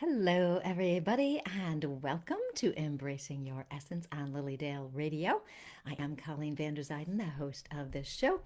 Hello, everybody, and welcome to Embracing Your Essence on Lilydale Radio. I am Colleen Vanderzyden, the host of this show.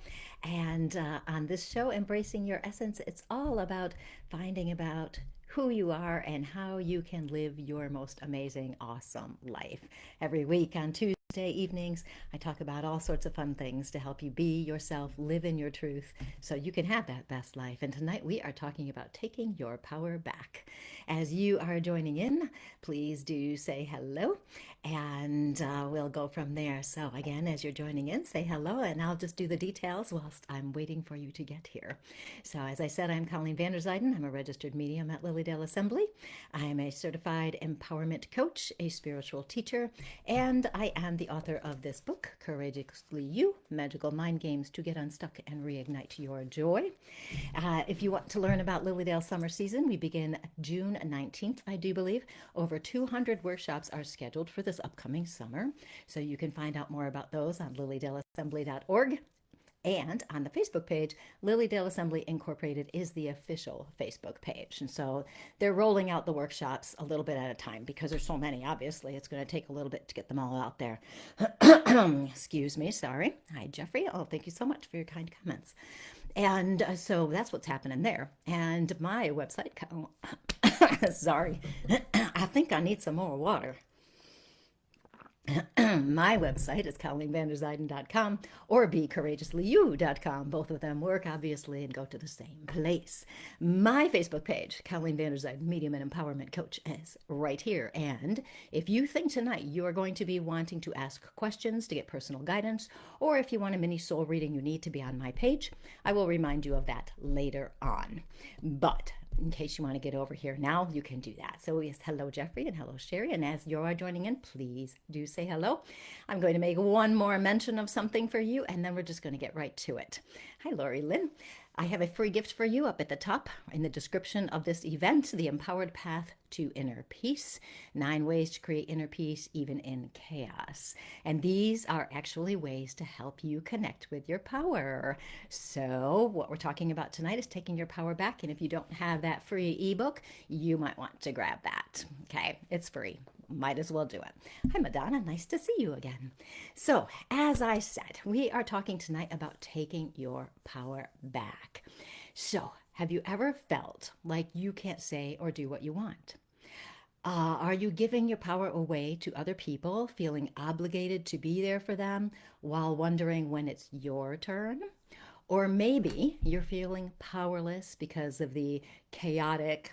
And on this show, Embracing Your Essence, it's all about finding about who you are and how you can live your most amazing, awesome life. Every week on Tuesday evenings, I talk about all sorts of fun things to help you be yourself, live in your truth, so you can have that best life. And tonight we are talking about taking your power back. As you are joining in, please do say hello, and we'll go from there. So again, as you're joining in, say hello, and I'll just do the details whilst I'm waiting for you to get here. So as I said, I'm Colleen Vanderzyden. I'm a registered medium at Lilydale Assembly. I'm a certified empowerment coach, a spiritual teacher, and I am the author of this book, Courageously You, Magical Mind Games to Get Unstuck and Reignite Your Joy. If you want to learn about Lilydale Summer Season, we begin June 19th, I do believe. Over 200 workshops are scheduled for this upcoming summer, so you can find out more about those on lilydaleassembly.org. And on the Facebook page, Lilydale Assembly Incorporated is the official Facebook page. And so they're rolling out the workshops a little bit at a time because there's so many, obviously. It's going to take a little bit to get them all out there. Excuse me, sorry. Hi, Jeffrey. Oh, thank you so much for your kind comments. And so that's what's happening there. And my website, sorry, I think I need some more water. My website is ColleenVanderzyden.com or BeCourageouslyYou.com. Both of them work, obviously, and go to the same place. My Facebook page, Colleen Vanderzyden, Medium and Empowerment Coach, is right here. And if you think tonight you are going to be wanting to ask questions to get personal guidance, or if you want a mini soul reading, you need to be on my page. I will remind you of that later on. But in case you want to get over here now, you can do that. So yes, hello Jeffrey and hello Sherry. And as you are joining in, please do say hello. I'm going to make one more mention of something for you, and then we're just going to get right to it. Hi, Lori Lynn. I have a free gift for you up at the top in the description of this event, The Empowered Path to Inner Peace, 9 ways to create inner peace even in chaos. And these are actually ways to help you connect with your power. So what we're talking about tonight is taking your power back. And if you don't have that free ebook, you might want to grab that. Okay, it's free. Might as well do it. Hi, Madonna. Nice to see you again. So, as I said, we are talking tonight about taking your power back. So, have you ever felt like you can't say or do what you want? Are you giving your power away to other people, feeling obligated to be there for them while wondering when it's your turn? Or maybe you're feeling powerless because of the chaotic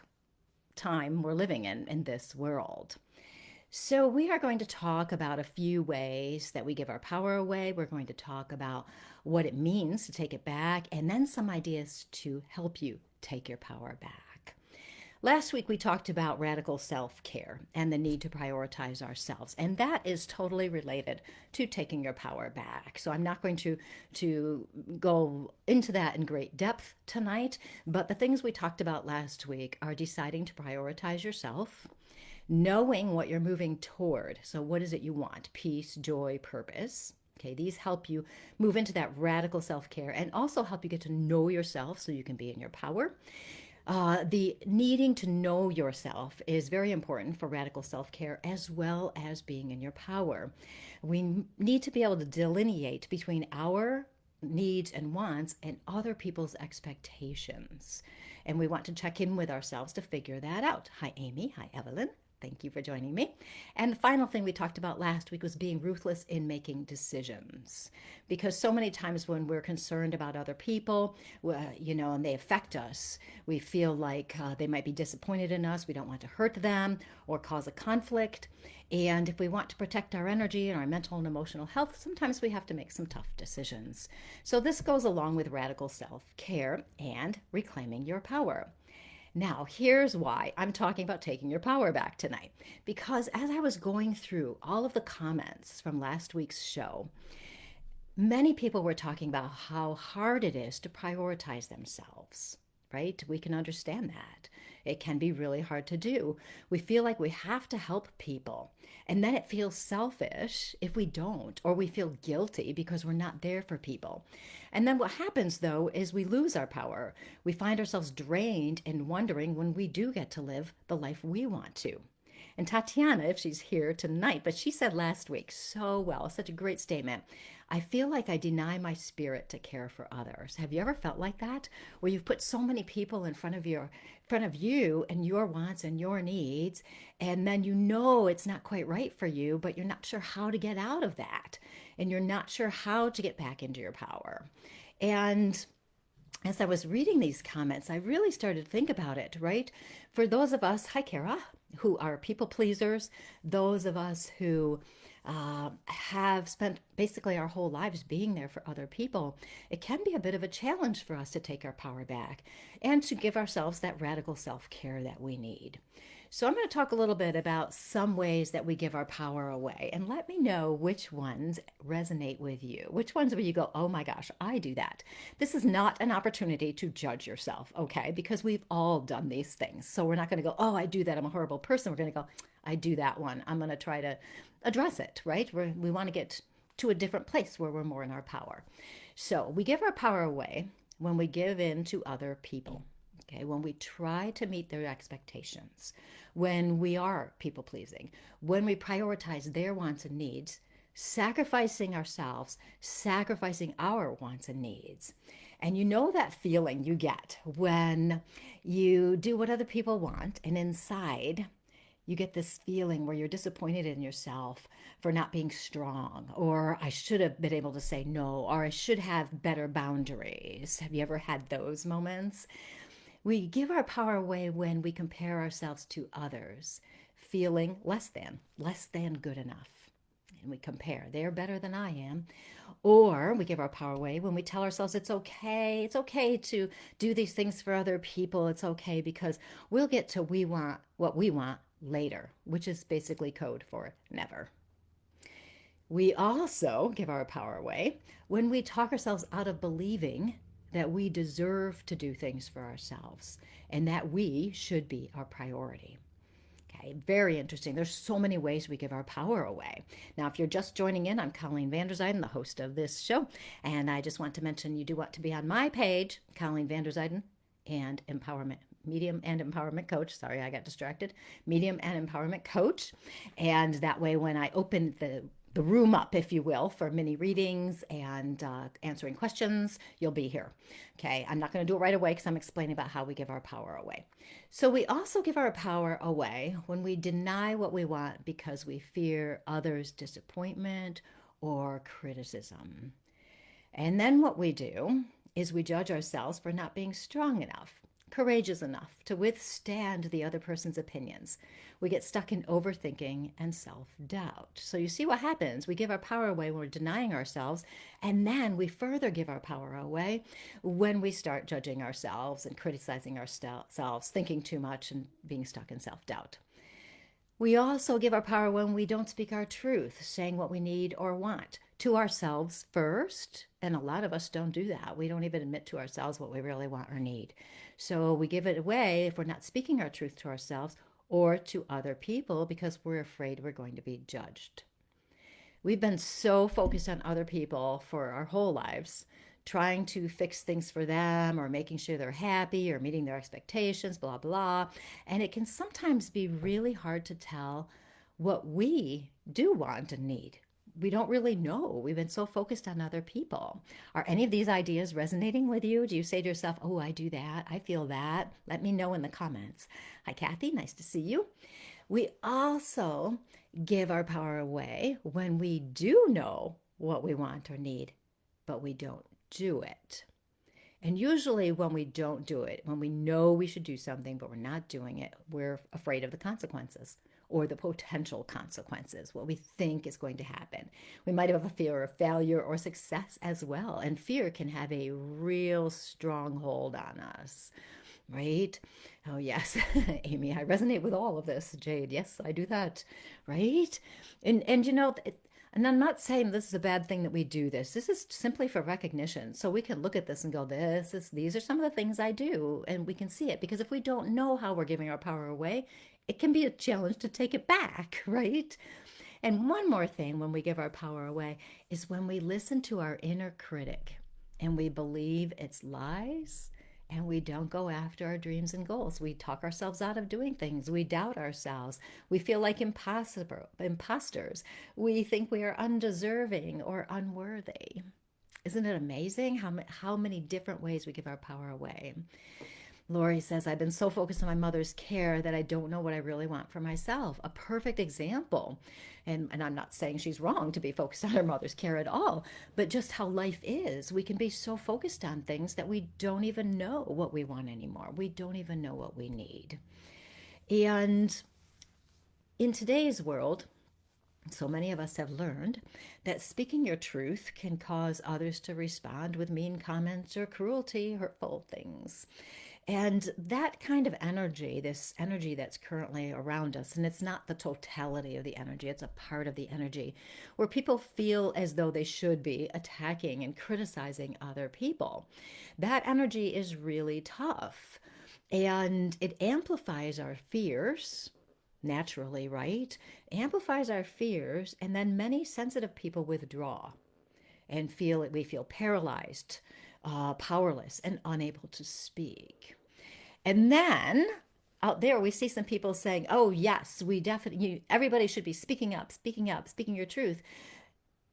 time we're living in this world. So, we are going to talk about a few ways that we give our power away. We're going to talk about what it means to take it back, and then some ideas to help you take your power back. Last week, we talked about radical self-care and the need to prioritize ourselves, and that is totally related to taking your power back. So I'm not going to go into that in great depth tonight, but the things we talked about last week are deciding to prioritize yourself, knowing what you're moving toward. So what is it you want? Peace, joy, purpose. Okay, these help you move into that radical self-care and also help you get to know yourself so you can be in your power. The needing to know yourself is very important for radical self-care as well as being in your power. We need to be able to delineate between our needs and wants and other people's expectations. And we want to check in with ourselves to figure that out. Hi, Amy. Hi, Evelyn. Thank you for joining me. And the final thing we talked about last week was being ruthless in making decisions. Because so many times when we're concerned about other people, and they affect us, we feel like they might be disappointed in us. We don't want to hurt them or cause a conflict. And if we want to protect our energy and our mental and emotional health, sometimes we have to make some tough decisions. So this goes along with radical self-care and reclaiming your power. Now, here's why I'm talking about taking your power back tonight. Because as I was going through all of the comments from last week's show, many people were talking about how hard it is to prioritize themselves, right? We can understand that. It can be really hard to do. We feel like we have to help people. And then it feels selfish if we don't, or we feel guilty because we're not there for people. And then what happens though is we lose our power. We find ourselves drained and wondering when we do get to live the life we want to. And Tatiana, if she's here tonight, but she said last week so well, such a great statement. I feel like I deny my spirit to care for others. Have you ever felt like that? Where you've put so many people in front of you and your wants and your needs, and then you know it's not quite right for you, but you're not sure how to get out of that. And you're not sure how to get back into your power. And as I was reading these comments, I really started to think about it, right? For those of us, hi Kara, who are people pleasers, those of us who have spent basically our whole lives being there for other people, it can be a bit of a challenge for us to take our power back and to give ourselves that radical self-care that we need. So I'm going to talk a little bit about some ways that we give our power away, and let me know which ones resonate with you. Which ones where you go, oh my gosh, I do that. This is not an opportunity to judge yourself, okay? Because we've all done these things. So we're not going to go, oh, I do that, I'm a horrible person. We're going to go, I do that one. I'm going to try to address it, right? We want to get to a different place where we're more in our power. So we give our power away when we give in to other people. Okay, when we try to meet their expectations, when we are people pleasing, when we prioritize their wants and needs, sacrificing ourselves, sacrificing our wants and needs. And you know that feeling you get when you do what other people want, and inside you get this feeling where you're disappointed in yourself for not being strong, or I should have been able to say no, or I should have better boundaries. Have you ever had those moments? We give our power away when we compare ourselves to others, feeling less than good enough. And we compare, they're better than I am. Or we give our power away when we tell ourselves it's okay to do these things for other people. It's okay because we'll get to what we want later, which is basically code for never. We also give our power away when we talk ourselves out of believing that we deserve to do things for ourselves and that we should be our priority. Okay, very interesting. There's so many ways we give our power away. Now, if you're just joining in, I'm Colleen Vanderzyden, the host of this show, and I just want to mention you do want to be on my page, Colleen Vanderzyden, and Medium and Empowerment Coach. Sorry, I got distracted. Medium and Empowerment Coach. And that way, when I open the room up, if you will, for mini readings and answering questions, you'll be here. Okay, I'm not going to do it right away because I'm explaining about how we give our power away. So we also give our power away when we deny what we want because we fear others' disappointment or criticism. And then what we do is we judge ourselves for not being strong enough, courageous enough to withstand the other person's opinions. We get stuck in overthinking and self-doubt. So you see what happens. We give our power away when we're denying ourselves, and then we further give our power away when we start judging ourselves and criticizing ourselves, thinking too much and being stuck in self-doubt. We also give our power when we don't speak our truth, saying what we need or want to ourselves first. And a lot of us don't do that. We don't even admit to ourselves what we really want or need. So we give it away if we're not speaking our truth to ourselves or to other people because we're afraid we're going to be judged. We've been so focused on other people for our whole lives, trying to fix things for them or making sure they're happy or meeting their expectations, blah, blah. And it can sometimes be really hard to tell what we do want and need. We don't really know. We've been so focused on other people. Are any of these ideas resonating with you? Do you say to yourself, oh, I do that, I feel that? Let me know in the comments. Hi, Kathy, nice to see you. We also give our power away when we do know what we want or need, but we don't do it. And usually when we don't do it, when we know we should do something, but we're not doing it, we're afraid of the consequences or the potential consequences, what we think is going to happen. We might have a fear of failure or success as well. And fear can have a real strong hold on us, right? Oh, yes, Amy, I resonate with all of this. Jade, yes, I do that, right? And you know, And I'm not saying this is a bad thing that we do this. This is simply for recognition. So we can look at this and go, these are some of the things I do. And we can see it. Because if we don't know how we're giving our power away, it can be a challenge to take it back, right? And one more thing when we give our power away is when we listen to our inner critic and we believe it's lies and we don't go after our dreams and goals. We talk ourselves out of doing things. We doubt ourselves. We feel like imposters. We think we are undeserving or unworthy. Isn't it amazing how many different ways we give our power away? Lori says, I've been so focused on my mother's care that I don't know what I really want for myself. A perfect example. And I'm not saying she's wrong to be focused on her mother's care at all, but just how life is. We can be so focused on things that we don't even know what we want anymore. We don't even know what we need. And in today's world, so many of us have learned that speaking your truth can cause others to respond with mean comments or cruelty, hurtful things. And that kind of energy, this energy that's currently around us, and it's not the totality of the energy, it's a part of the energy where people feel as though they should be attacking and criticizing other people. That energy is really tough. And it amplifies our fears, naturally, right? Amplifies our fears, and then many sensitive people withdraw and we feel paralyzed, powerless, and unable to speak. And then out there, we see some people saying, oh, yes, we definitely, everybody should be speaking up, speaking your truth.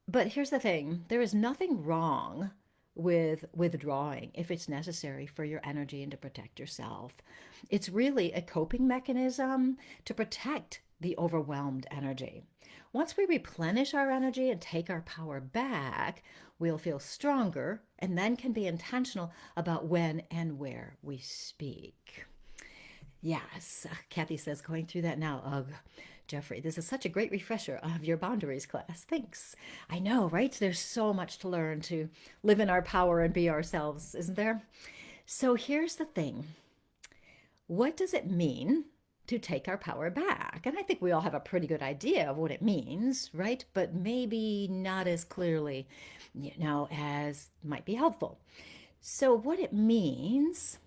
But here's the thing, there is nothing wrong with withdrawing if it's necessary for your energy and to protect yourself. It's really a coping mechanism to protect the overwhelmed energy. Once we replenish our energy and take our power back, we'll feel stronger and then can be intentional about when and where we speak. Yes, Kathy says, going through that now. Ugh. Jeffrey, this is such a great refresher of your boundaries class. Thanks. I know, right? There's so much to learn to live in our power and be ourselves, isn't there? So here's the thing. What does it mean to take our power back? And I think we all have a pretty good idea of what it means, right? But maybe not as clearly, as might be helpful. So what it means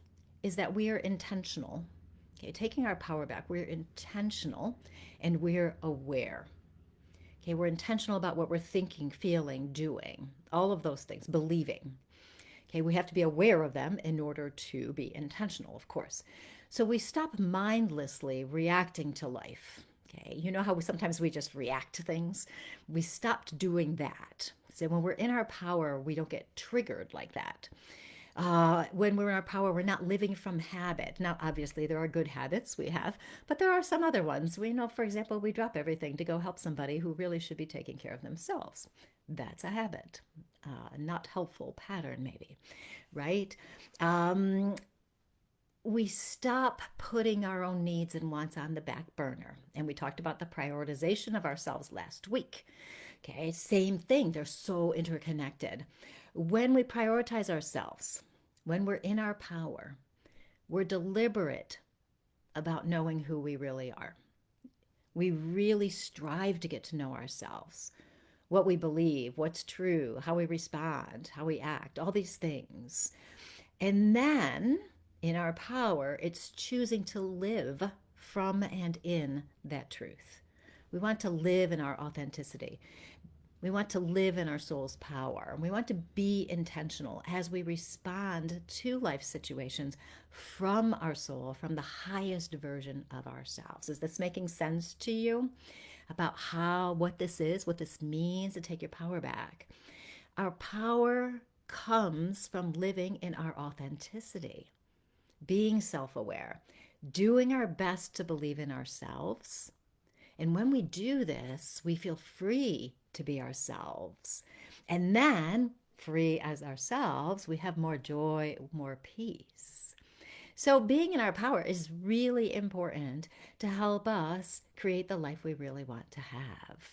is that we are intentional. Okay, taking our power back, we're intentional and we're aware. Okay, we're intentional about what we're thinking, feeling, doing, all of those things, believing. Okay, we have to be aware of them in order to be intentional, of course. So we stop mindlessly reacting to life. Okay, you know how sometimes we just react to things? We stopped doing that. So when we're in our power, we don't get triggered like that. When we're in our power, we're not living from habit. Now, obviously, there are good habits we have, but there are some other ones. We know, for example, we drop everything to go help somebody who really should be taking care of themselves. That's a habit, not helpful pattern, maybe, right? We stop putting our own needs and wants on the back burner. And we talked about the prioritization of ourselves last week. Okay, same thing. They're so interconnected. When we prioritize ourselves, when we're in our power, we're deliberate about knowing who we really are. We really strive to get to know ourselves, what we believe, what's true, how we respond, how we act, all these things. And then in our power, it's choosing to live from and in that truth. We want to live in our authenticity. We want to live in our soul's power. We want to be intentional as we respond to life situations from our soul, from the highest version of ourselves. Is this making sense to you about what this is, what this means to take your power back? Our power comes from living in our authenticity, being self-aware, doing our best to believe in ourselves. And when we do this, we feel free to be ourselves. And then, free as ourselves, we have more joy, more peace. So being in our power is really important to help us create the life we really want to have.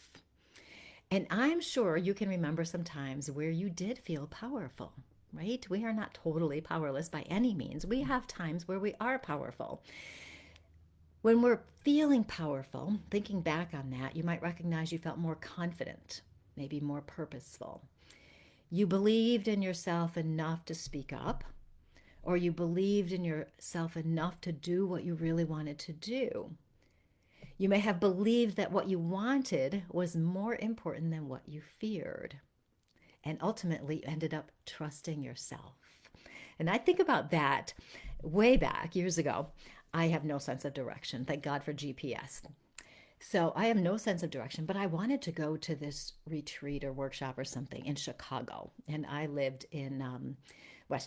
And I'm sure you can remember some times where you did feel powerful, right? We are not totally powerless by any means. We have times where we are powerful. When we're feeling powerful, thinking back on that, you might recognize you felt more confident, maybe more purposeful. You believed in yourself enough to speak up, or you believed in yourself enough to do what you really wanted to do. You may have believed that what you wanted was more important than what you feared, and ultimately you ended up trusting yourself. And I think about that way back years ago. I have no sense of direction. Thank God for GPS. So I have no sense of direction, but I wanted to go to this retreat or workshop or something in Chicago. And I lived in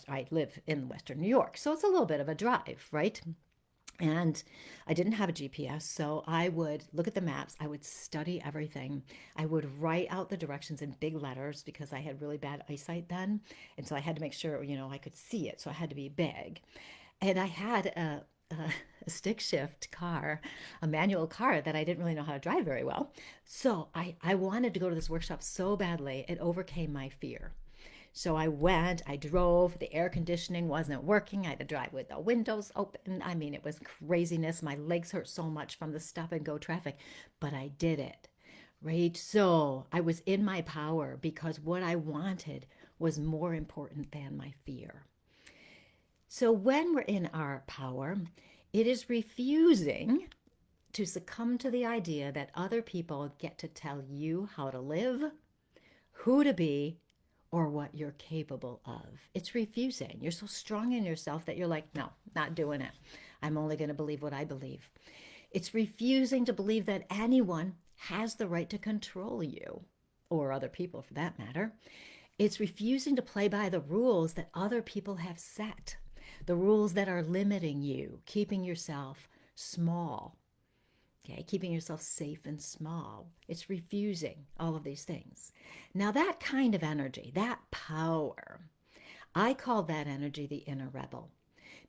I live in Western New York. So it's a little bit of a drive, right? And I didn't have a GPS, so I would look at the maps. I would study everything. I would write out the directions in big letters because I had really bad eyesight then. And so I had to make sure, I could see it. So I had to be big. And I had a stick shift car, a manual car that I didn't really know how to drive very well. So I wanted to go to this workshop so badly, it overcame my fear. So I went, I drove, the air conditioning wasn't working. I had to drive with the windows open. I mean, it was craziness. My legs hurt so much from the stop and go traffic, but I did it, right? So I was in my power because what I wanted was more important than my fear. So when we're in our power, it is refusing to succumb to the idea that other people get to tell you how to live, who to be, or what you're capable of. It's refusing. You're so strong in yourself that you're like, no, not doing it. I'm only going to believe what I believe. It's refusing to believe that anyone has the right to control you, or other people for that matter. It's refusing to play by the rules that other people have set, the rules that are limiting you, keeping yourself small. Okay, keeping yourself safe and small. It's refusing all of these things. Now, that kind of energy, that power, I call that energy the inner rebel,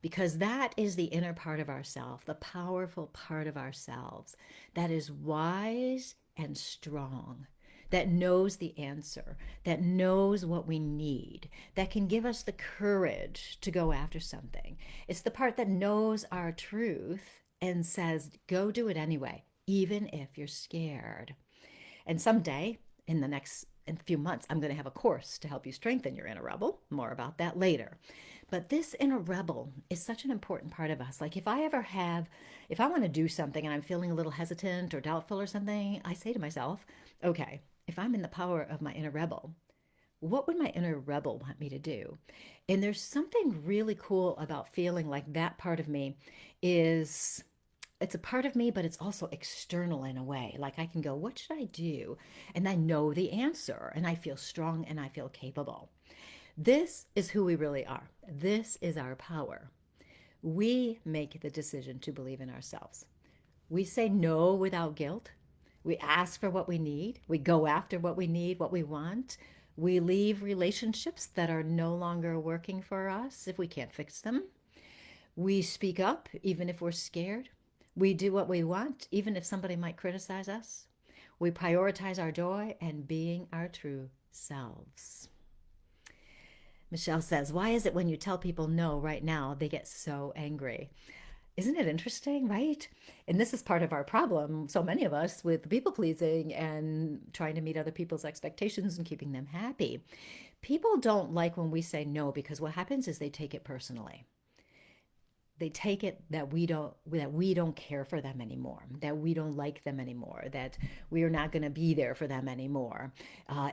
because that is the inner part of ourselves, the powerful part of ourselves that is wise and strong, that knows the answer, that knows what we need, that can give us the courage to go after something. It's the part that knows our truth and says, go do it anyway, even if you're scared. And someday, in a few months, I'm going to have a course to help you strengthen your inner rebel. More about that later. But this inner rebel is such an important part of us. Like if I want to do something and I'm feeling a little hesitant or doubtful or something, I say to myself, okay, if I'm in the power of my inner rebel, what would my inner rebel want me to do? And there's something really cool about feeling like that part of me it's a part of me, but it's also external in a way. Like I can go, what should I do? And I know the answer and I feel strong and I feel capable. This is who we really are. This is our power. We make the decision to believe in ourselves. We say no without guilt. We ask for what we need. We go after what we need, what we want. We leave relationships that are no longer working for us if we can't fix them. We speak up even if we're scared. We do what we want, even if somebody might criticize us. We prioritize our joy and being our true selves. Michelle says, why is it when you tell people no right now, they get so angry? Isn't it interesting, right? And this is part of our problem, so many of us, with people pleasing and trying to meet other people's expectations and keeping them happy. People don't like when we say no because what happens is they take it personally. They take it that we don't care for them anymore, that we don't like them anymore, that we are not going to be there for them anymore.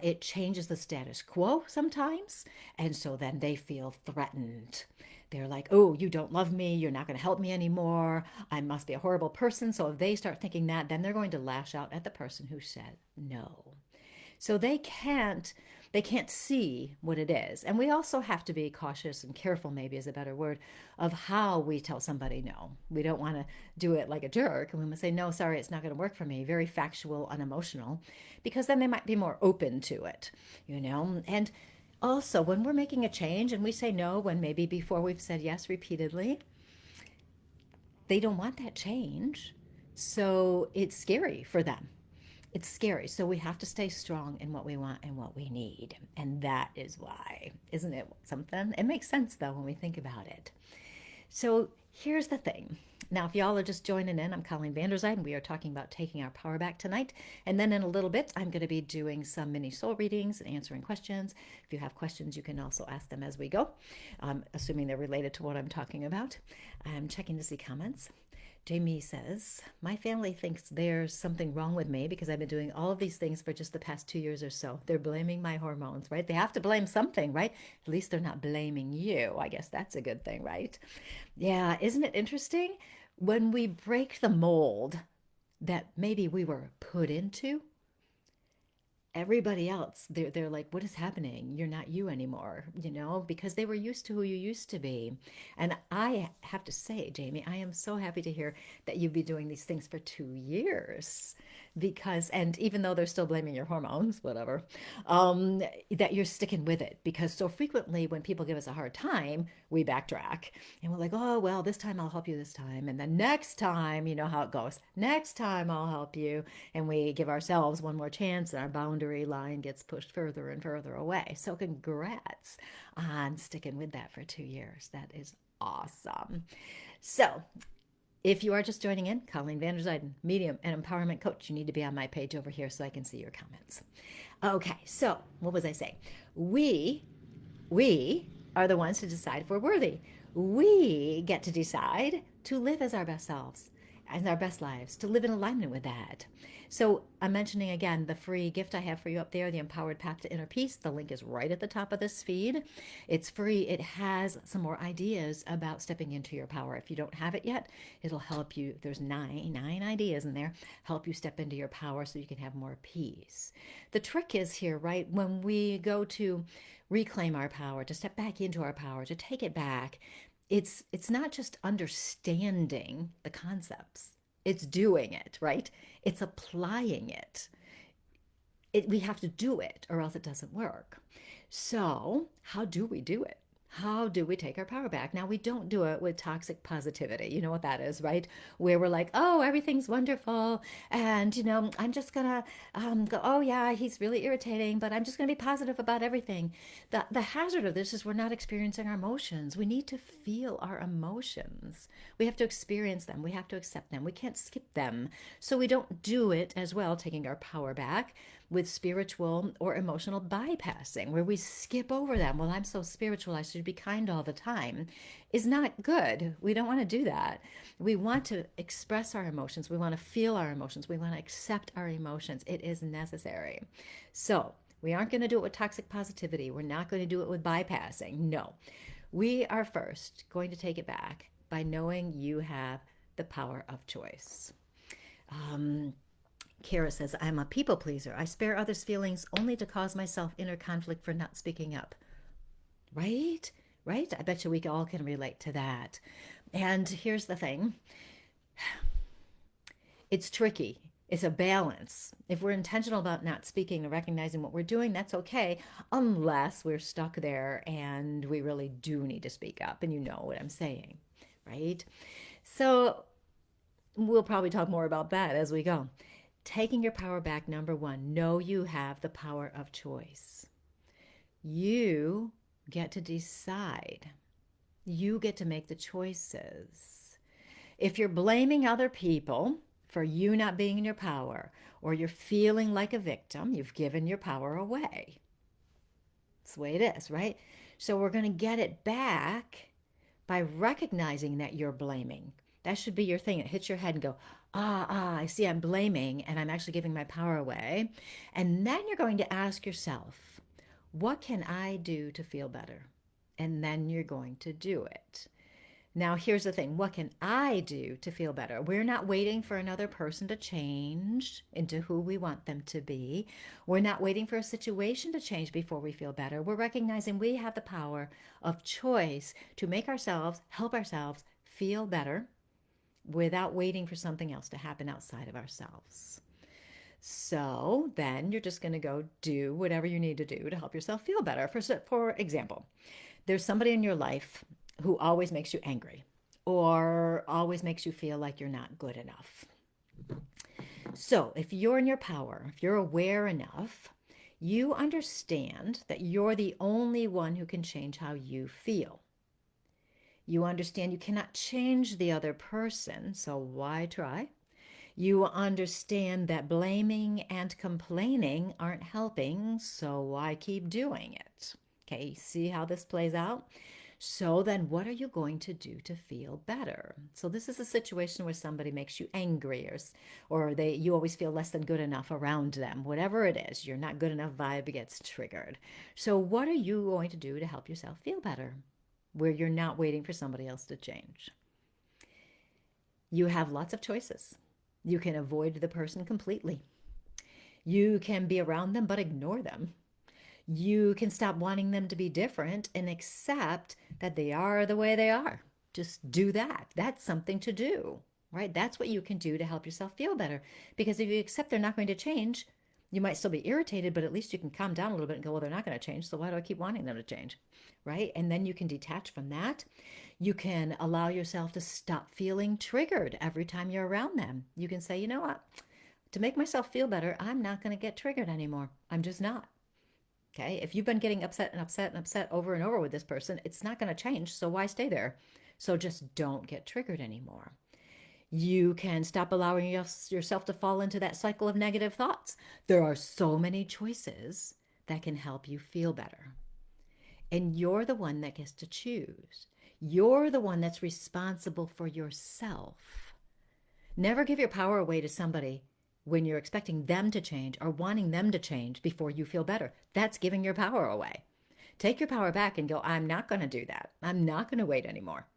It changes the status quo sometimes, and so then they feel threatened. They're like, oh, you don't love me, you're not going to help me anymore, I must be a horrible person. So if they start thinking that, then they're going to lash out at the person who said no. So they can't see what it is. And we also have to be cautious and careful, maybe is a better word, of how we tell somebody no. We don't want to do it like a jerk. And we must say, no, sorry, it's not going to work for me. Very factual, unemotional, because then they might be more open to it, And also, when we're making a change and we say no, when maybe before we've said yes repeatedly, they don't want that change. So it's scary for them. It's scary. So we have to stay strong in what we want and what we need. And that is why. Isn't it something? It makes sense, though, when we think about it. So here's the thing. Now, if y'all are just joining in, I'm Colleen Vanderzyden. We are talking about taking our power back tonight. And then in a little bit, I'm going to be doing some mini soul readings and answering questions. If you have questions, you can also ask them as we go, assuming they're related to what I'm talking about. I'm checking to see comments. Jamie says, my family thinks there's something wrong with me because I've been doing all of these things for just the past 2 years or so. They're blaming my hormones, right? They have to blame something, right? At least they're not blaming you. I guess that's a good thing, right? Yeah, isn't it interesting? When we break the mold that maybe we were put into, everybody else, they're like, what is happening? You're not you anymore, because they were used to who you used to be. And I have to say, Jamie, I am so happy to hear that you've been doing these things for 2 years, and even though they're still blaming your hormones, whatever, that you're sticking with it, because so frequently when people give us a hard time, we backtrack and we're like, oh, well, this time I'll help you this time. And then next time, you know how it goes. Next time I'll help you. And we give ourselves one more chance and our boundary line gets pushed further and further away. So congrats on sticking with that for 2 years. That is awesome. So if you are just joining in, Colleen Vanderzyden, medium and empowerment coach, you need to be on my page over here so I can see your comments. Okay, so what was I saying? We are the ones to decide if we're worthy. We get to decide to live as our best selves and our best lives, to live in alignment with that. So I'm mentioning again the free gift I have for you up there, the Empowered Path to Inner Peace. The link is right at the top of this feed. It's free. It has some more ideas about stepping into your power. If you don't have it yet, it'll help you. There's nine ideas in there, help you step into your power so you can have more peace. The trick is here, right? When we go to reclaim our power, to step back into our power, to take it back, it's not just understanding the concepts. It's doing it, right? It's applying it. We have to do it or else it doesn't work. So how do we do it? How do we take our power back? Now, we don't do it with toxic positivity. You know what that is, right? Where we're like, oh, everything's wonderful. And, I'm just going to go, oh, yeah, he's really irritating, but I'm just going to be positive about everything. The hazard of this is we're not experiencing our emotions. We need to feel our emotions. We have to experience them. We have to accept them. We can't skip them. So we don't do it as well, taking our power back with spiritual or emotional bypassing, where we skip over them. Well, I'm so spiritual, I should be kind all the time, is not good. We don't want to do that. We want to express our emotions. We want to feel our emotions. We want to accept our emotions. It is necessary. So we aren't going to do it with toxic positivity. We're not going to do it with bypassing. No, we are first going to take it back by knowing you have the power of choice. Kara says, I'm a people pleaser. I spare others' feelings only to cause myself inner conflict for not speaking up. Right? Right? I bet you we all can relate to that. And here's the thing. It's tricky. It's a balance. If we're intentional about not speaking and recognizing what we're doing, that's okay, unless we're stuck there and we really do need to speak up. And you know what I'm saying, right? So we'll probably talk more about that as we go. Taking your power back, number one, know you have the power of choice. You get to decide. You get to make the choices. If you're blaming other people for you not being in your power, or you're feeling like a victim, you've given your power away. That's the way it is, right? So we're going to get it back by recognizing that you're blaming. That should be your thing. It hits your head and go, I see I'm blaming and I'm actually giving my power away. And then you're going to ask yourself, what can I do to feel better? And then you're going to do it. Now, here's the thing. What can I do to feel better? We're not waiting for another person to change into who we want them to be. We're not waiting for a situation to change before we feel better. We're recognizing we have the power of choice to make ourselves, help ourselves feel better without waiting for something else to happen outside of ourselves. So then you're just going to go do whatever you need to do to help yourself feel better. For example, there's somebody in your life who always makes you angry or always makes you feel like you're not good enough. So if you're in your power, if you're aware enough, you understand that you're the only one who can change how you feel. You understand you cannot change the other person, so why try? You understand that blaming and complaining aren't helping, so why keep doing it? Okay, see how this plays out? So then what are you going to do to feel better? So this is a situation where somebody makes you angry, or you always feel less than good enough around them. Whatever it is, you're not good enough vibe gets triggered. So what are you going to do to help yourself feel better where you're not waiting for somebody else to change? You have lots of choices. You can avoid the person completely. You can be around them but ignore them. You can stop wanting them to be different and accept that they are the way they are. Just do that. That's something to do, right? That's what you can do to help yourself feel better. Because if you accept they're not going to change, you might still be irritated, but at least you can calm down a little bit and go, well, they're not going to change. So why do I keep wanting them to change? Right? And then you can detach from that. You can allow yourself to stop feeling triggered every time you're around them. You can say, you know what? To make myself feel better, I'm not going to get triggered anymore. I'm just not. Okay, if you've been getting upset and upset and upset over and over with this person, it's not going to change. So why stay there? So just don't get triggered anymore. You can stop allowing yourself to fall into that cycle of negative thoughts. There are so many choices that can help you feel better. And you're the one that gets to choose. You're the one that's responsible for yourself. Never give your power away to somebody when you're expecting them to change or wanting them to change before you feel better. That's giving your power away. Take your power back and go, I'm not going to do that. I'm not going to wait anymore.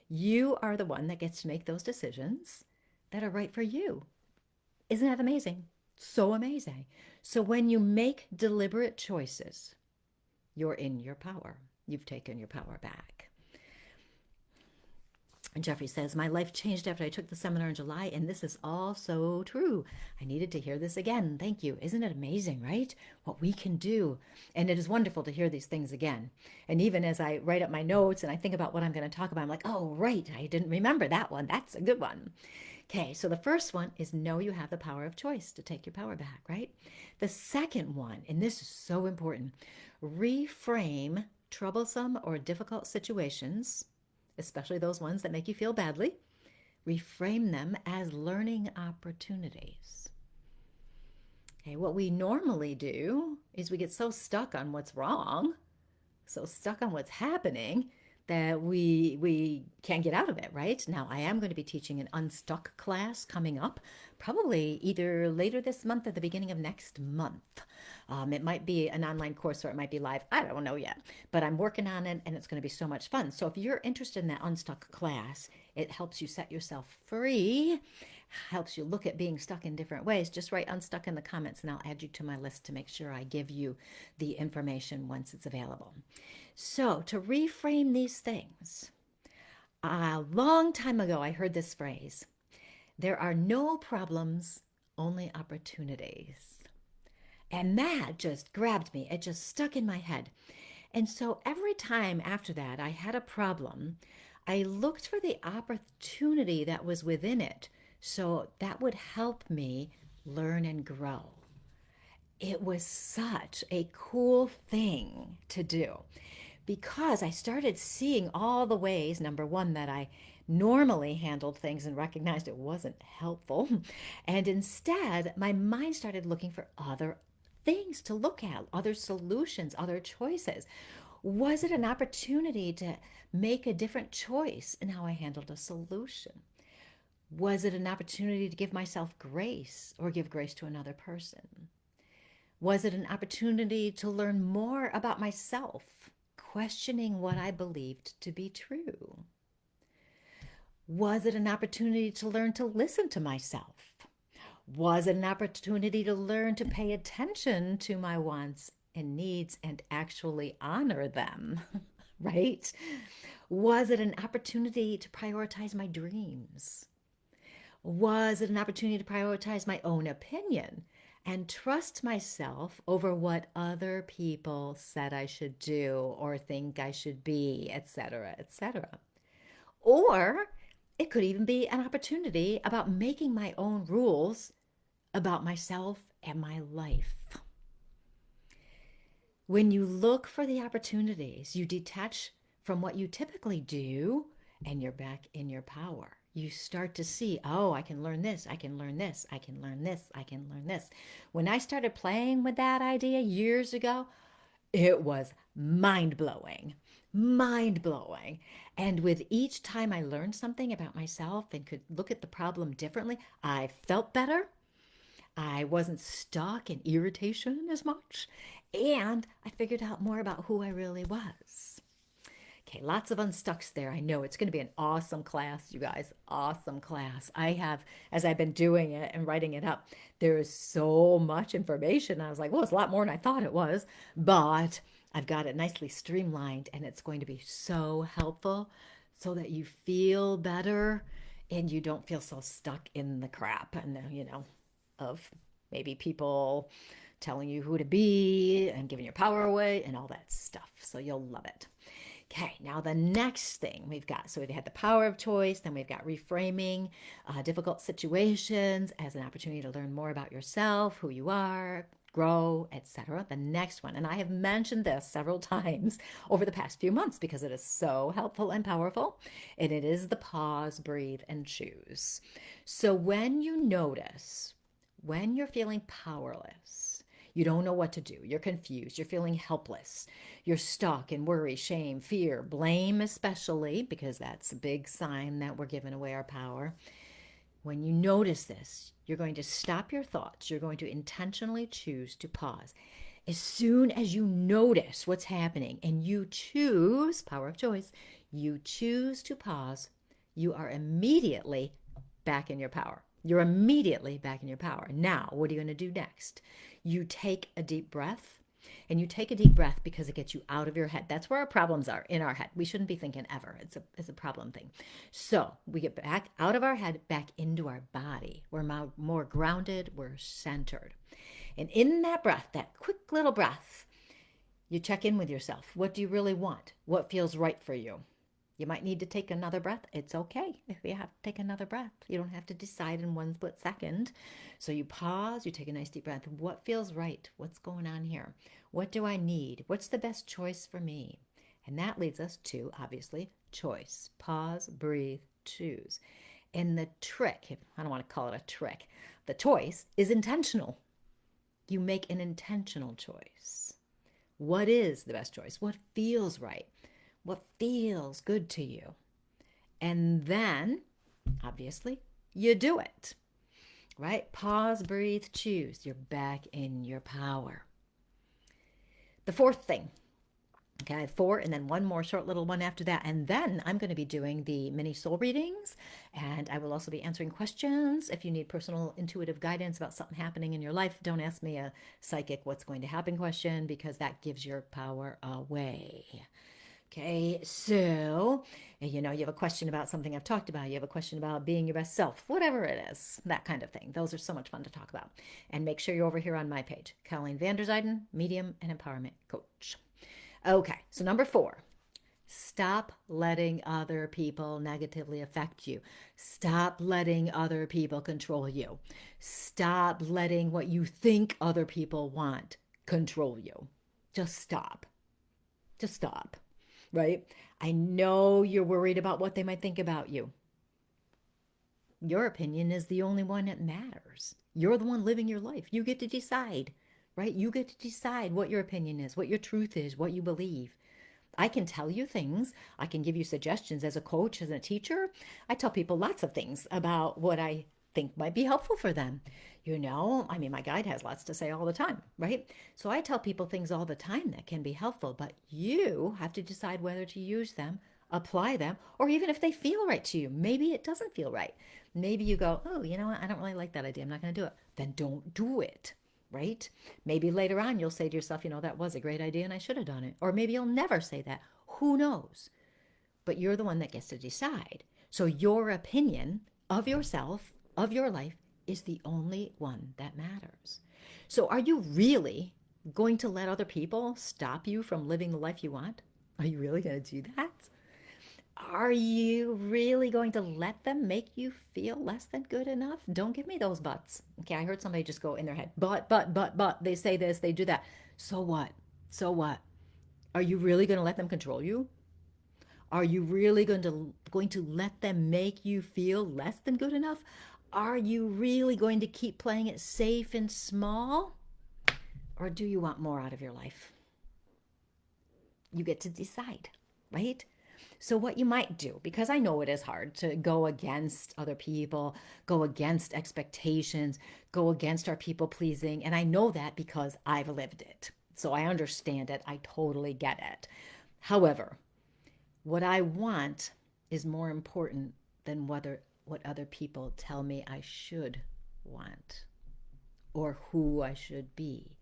You are the one that gets to make those decisions that are right for you. Isn't that amazing? So amazing. So when you make deliberate choices, you're in your power. You've taken your power back. And Jeffrey says, my life changed after I took the seminar in July, and this is all so true. I needed to hear this again. Thank you. Isn't it amazing, right? What we can do. And it is wonderful to hear these things again. And even as I write up my notes and I think about what I'm going to talk about, I'm like, oh, right, I didn't remember that one. That's a good one. Okay, so the first one is know you have the power of choice to take your power back, right? The second one, and this is so important, reframe troublesome or difficult situations, especially those ones that make you feel badly, reframe them as learning opportunities. Okay, what we normally do is we get so stuck on what's wrong, so stuck on what's happening that we can't get out of it, right? Now, I am going to be teaching an Unstuck class coming up, probably either later this month or the beginning of next month. It might be an online course or it might be live. I don't know yet, but I'm working on it and it's going to be so much fun. So if you're interested in that Unstuck class, it helps you set yourself free, helps you look at being stuck in different ways. Just write Unstuck in the comments and I'll add you to my list to make sure I give you the information once it's available. So to reframe these things, a long time ago, I heard this phrase, there are no problems, only opportunities. And that just grabbed me. It just stuck in my head. And so every time after that I had a problem, I looked for the opportunity that was within it. So that would help me learn and grow. It was such a cool thing to do because I started seeing all the ways, number one, that I normally handled things and recognized it wasn't helpful. And instead, my mind started looking for other things to look at, other solutions, other choices. Was it an opportunity to make a different choice in how I handled a solution? Was it an opportunity to give myself grace or give grace to another person? Was it an opportunity to learn more about myself, questioning what I believed to be true? Was it an opportunity to learn to listen to myself? Was it an opportunity to learn to pay attention to my wants and needs and actually honor them, right? Was it an opportunity to prioritize my dreams? Was it an opportunity to prioritize my own opinion and trust myself over what other people said I should do or think I should be, etc., etc.? Or it could even be an opportunity about making my own rules about myself and my life. When you look for the opportunities, you detach from what you typically do, and you're back in your power. You start to see, oh, I can learn this, I can learn this, I can learn this, I can learn this. When I started playing with that idea years ago, it was mind blowing, mind blowing. And with each time I learned something about myself and could look at the problem differently, I felt better. I wasn't stuck in irritation as much. And I figured out more about who I really was. Okay, lots of unstucks there. I know it's going to be an awesome class, you guys. Awesome class. I have, as I've been doing it and writing it up, there is so much information. I was like, well, it's a lot more than I thought it was, but I've got it nicely streamlined and it's going to be so helpful so that you feel better and you don't feel so stuck in the crap and, of maybe people telling you who to be and giving your power away and all that stuff. So you'll love it. Okay, now the next thing we've got, so we've had the power of choice, then we've got reframing difficult situations as an opportunity to learn more about yourself, who you are, grow, etc. The next one, and I have mentioned this several times over the past few months because it is so helpful and powerful, and it is the pause, breathe, and choose. So when you notice, when you're feeling powerless, you don't know what to do, you're confused, you're feeling helpless, you're stuck in worry, shame, fear, blame especially, because that's a big sign that we're giving away our power. When you notice this, you're going to stop your thoughts. You're going to intentionally choose to pause. As soon as you notice what's happening and you choose, power of choice, you choose to pause, you are immediately back in your power. You're immediately back in your power. Now, what are you going to do next? You take a deep breath. And you take a deep breath because it gets you out of your head. That's where our problems are, in our head. We shouldn't be thinking ever. It's a problem thing. So we get back out of our head, back into our body. We're more grounded. We're centered. And in that breath, that quick little breath, you check in with yourself. What do you really want? What feels right for you? You might need to take another breath. It's okay if you have to take another breath. You don't have to decide in one split second. So you pause, you take a nice deep breath. What feels right? What's going on here? What do I need? What's the best choice for me? And that leads us to, obviously, choice. Pause, breathe, choose. And the trick, I don't want to call it a trick, the choice is intentional. You make an intentional choice. What is the best choice? What feels right? What feels good to you? And then, obviously, you do it, right? Pause, breathe, choose. You're back in your power. The fourth thing, okay, I have 4 and then one more short little one after that. And then I'm going to be doing the mini soul readings, and I will also be answering questions. If you need personal intuitive guidance about something happening in your life, don't ask me a psychic what's going to happen question because that gives your power away. Okay, so, you have a question about something I've talked about. You have a question about being your best self, whatever it is, that kind of thing. Those are so much fun to talk about. And make sure you're over here on my page, Colleen Vanderzyden, Medium and Empowerment Coach. Okay, so number 4, stop letting other people negatively affect you. Stop letting other people control you. Stop letting what you think other people want control you. Just stop. Just stop. Right? I know you're worried about what they might think about you. Your opinion is the only one that matters. You're the one living your life. You get to decide, right? You get to decide what your opinion is, what your truth is, what you believe. I can tell you things. I can give you suggestions as a coach, as a teacher. I tell people lots of things about what I think might be helpful for them. My guide has lots to say all the time, right? So I tell people things all the time that can be helpful, but you have to decide whether to use them, apply them, or even if they feel right to you. Maybe it doesn't feel right. Maybe you go, oh, you know what? I don't really like that idea. I'm not going to do it. Then don't do it, right? Maybe later on you'll say to yourself, that was a great idea and I should have done it. Or maybe you'll never say that. Who knows? But you're the one that gets to decide. So your opinion of yourself, of your life, is the only one that matters. So are you really going to let other people stop you from living the life you want? Are you really going to do that? Are you really going to let them make you feel less than good enough? Don't give me those buts. Okay, I heard somebody just go in their head, but, they say this, they do that. So what? So what? Are you really going to let them control you? Are you really going to let them make you feel less than good enough? Are you really going to keep playing it safe and small? Or do you want more out of your life? You get to decide, right? So, what you might do, because I know it is hard to go against other people, go against expectations, go against our people pleasing. And I know that because I've lived it. So, I understand it. I totally get it. However, what I want is more important than what other people tell me I should want or who I should be.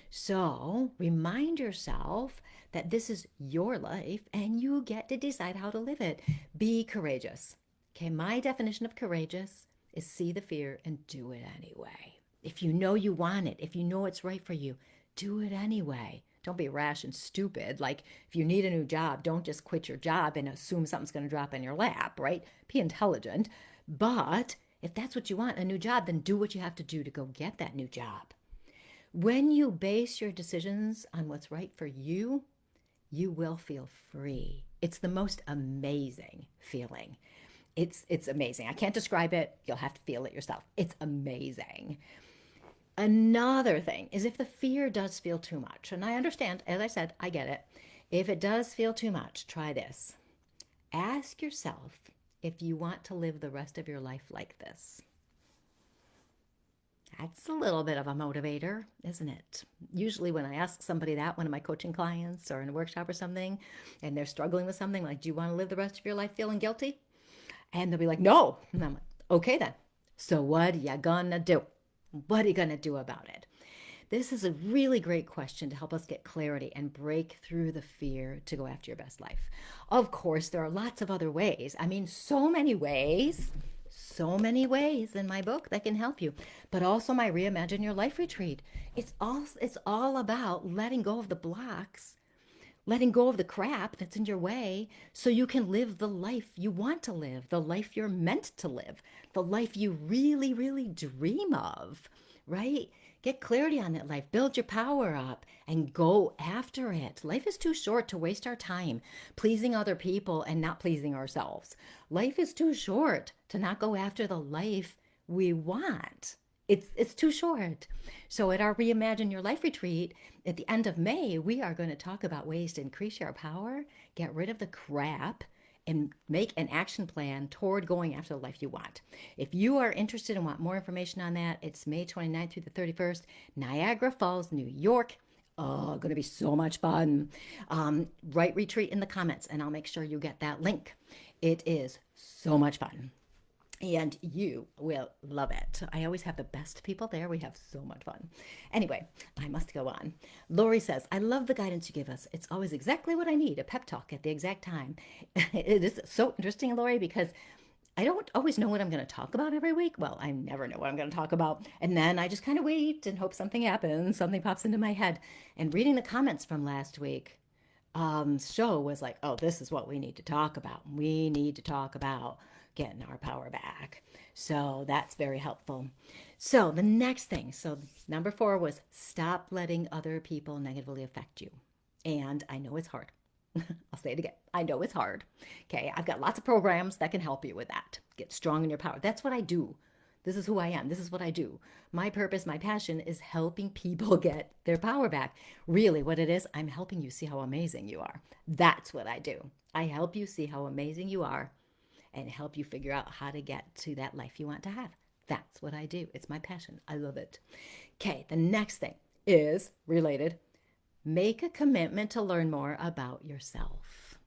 So remind yourself that this is your life and you get to decide how to live it. Be courageous. Okay, my definition of courageous is see the fear and do it anyway. If you know you want it, if you know it's right for you, do it anyway. Don't be rash and stupid. Like if you need a new job, don't just quit your job and assume something's going to drop in your lap, right? Be intelligent. But if that's what you want, a new job, then do what you have to do to go get that new job. When you base your decisions on what's right for you, you will feel free. It's the most amazing feeling. It's amazing. I can't describe it. You'll have to feel it yourself. It's amazing. Another thing is if the fear does feel too much, and I understand, as I said, I get it. If it does feel too much, try this. Ask yourself if you want to live the rest of your life like this. That's a little bit of a motivator, isn't it? Usually when I ask somebody that, one of my coaching clients or in a workshop or something, and they're struggling with something like, do you want to live the rest of your life feeling guilty? And they'll be like, no. And I'm like, okay then. So what are you gonna do? What are you gonna do about it? This is a really great question to help us get clarity and break through the fear to go after your best life. Of course, there are lots of other ways. I mean, so many ways in my book that can help you, but also my Reimagine Your Life retreat. It's all about letting go of the blocks, letting go of the crap that's in your way so you can live the life you want to live, the life you're meant to live, the life you really, really dream of, right? Get clarity on that life, build your power up, and go after it. Life is too short to waste our time pleasing other people and not pleasing ourselves. Life is too short to not go after the life we want. It's too short. So at our Reimagine Your Life retreat at the end of May, we are going to talk about ways to increase your power, get rid of the crap, and make an action plan toward going after the life you want. If you are interested and want more information on that, it's May 29th through the 31st, Niagara Falls, New York. Oh, going to be so much fun. Write retreat in the comments and I'll make sure you get that link. It is so much fun. And you will love it. I always have the best people there. We have so much fun. Anyway, I must go on. Lori says, I love the guidance you give us. It's always exactly what I need, a pep talk at the exact time. It is so interesting, Lori, because I don't always know what I'm going to talk about every week. Well, I never know what I'm going to talk about. And then I just kind of wait and hope something happens, something pops into my head. And reading the comments from last week, show was like, oh, this is what we need to talk about. We need to talk about getting our power back. So that's very helpful. So the next thing, so number 4 was stop letting other people negatively affect you. And I know it's hard. I'll say it again. I know it's hard. Okay. I've got lots of programs that can help you with that. Get strong in your power. That's what I do. This is who I am. This is what I do. My purpose, my passion is helping people get their power back. Really, what it is, I'm helping you see how amazing you are. That's what I do. I help you see how amazing you are and help you figure out how to get to that life you want to have. That's what I do. It's my passion. I love it. Okay, the next thing is related. Make a commitment to learn more about yourself.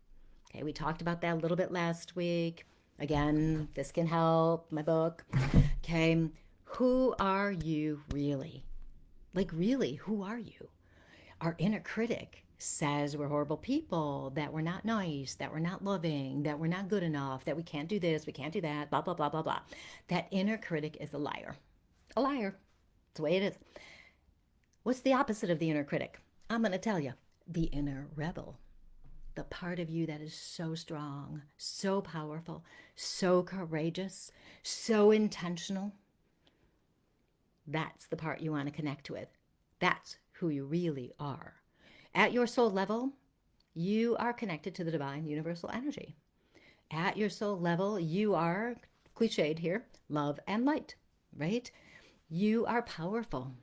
Okay, we talked about that a little bit last week. Again, this can help, my book. Okay, who are you really? Like, really, who are you? Our inner critic says we're horrible people, that we're not nice, that we're not loving, that we're not good enough, that we can't do this, we can't do that, blah, blah, blah, blah, blah. That inner critic is a liar. A liar. That's the way it is. What's the opposite of the inner critic? I'm going to tell you. The inner rebel. The part of you that is so strong, so powerful, so courageous, so intentional. That's the part you want to connect with. That's who you really are. At your soul level, You are connected to the divine universal energy. At your soul level, you are, cliched here, love and light, right? You are powerful.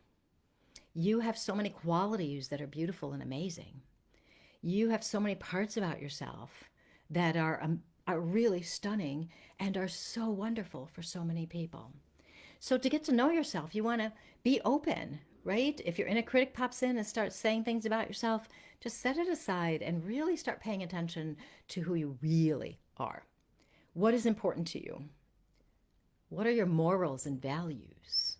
You have so many qualities that are beautiful and amazing. You have so many parts about yourself that are really stunning and are so wonderful for so many people. So to get to know yourself, you want to be open, right? If your inner critic pops in and starts saying things about yourself, just set it aside and really start paying attention to who you really are. What is important to you? What are your morals and values?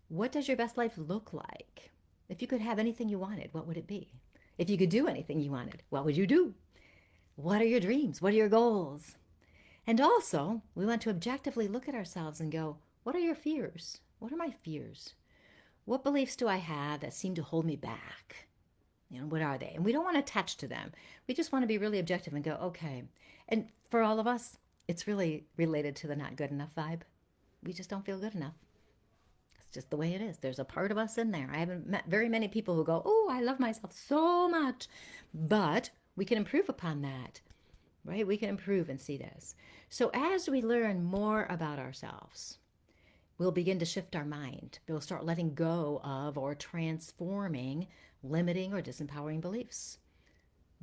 What does your best life look like? If you could have anything you wanted, what would it be? If you could do anything you wanted, what would you do? What are your dreams? What are your goals? And also, we want to objectively look at ourselves and go, what are your fears? What are my fears? What beliefs do I have that seem to hold me back? What are they? And we don't want to attach to them. We just want to be really objective and go, okay. And for all of us, it's really related to the not good enough vibe. We just don't feel good enough. It's just the way it is. There's a part of us in there. I haven't met very many people who go, oh, I love myself so much. But we can improve upon that, right? We can improve and see this. So as we learn more about ourselves, we'll begin to shift our mind. We'll start letting go of or transforming limiting or disempowering beliefs.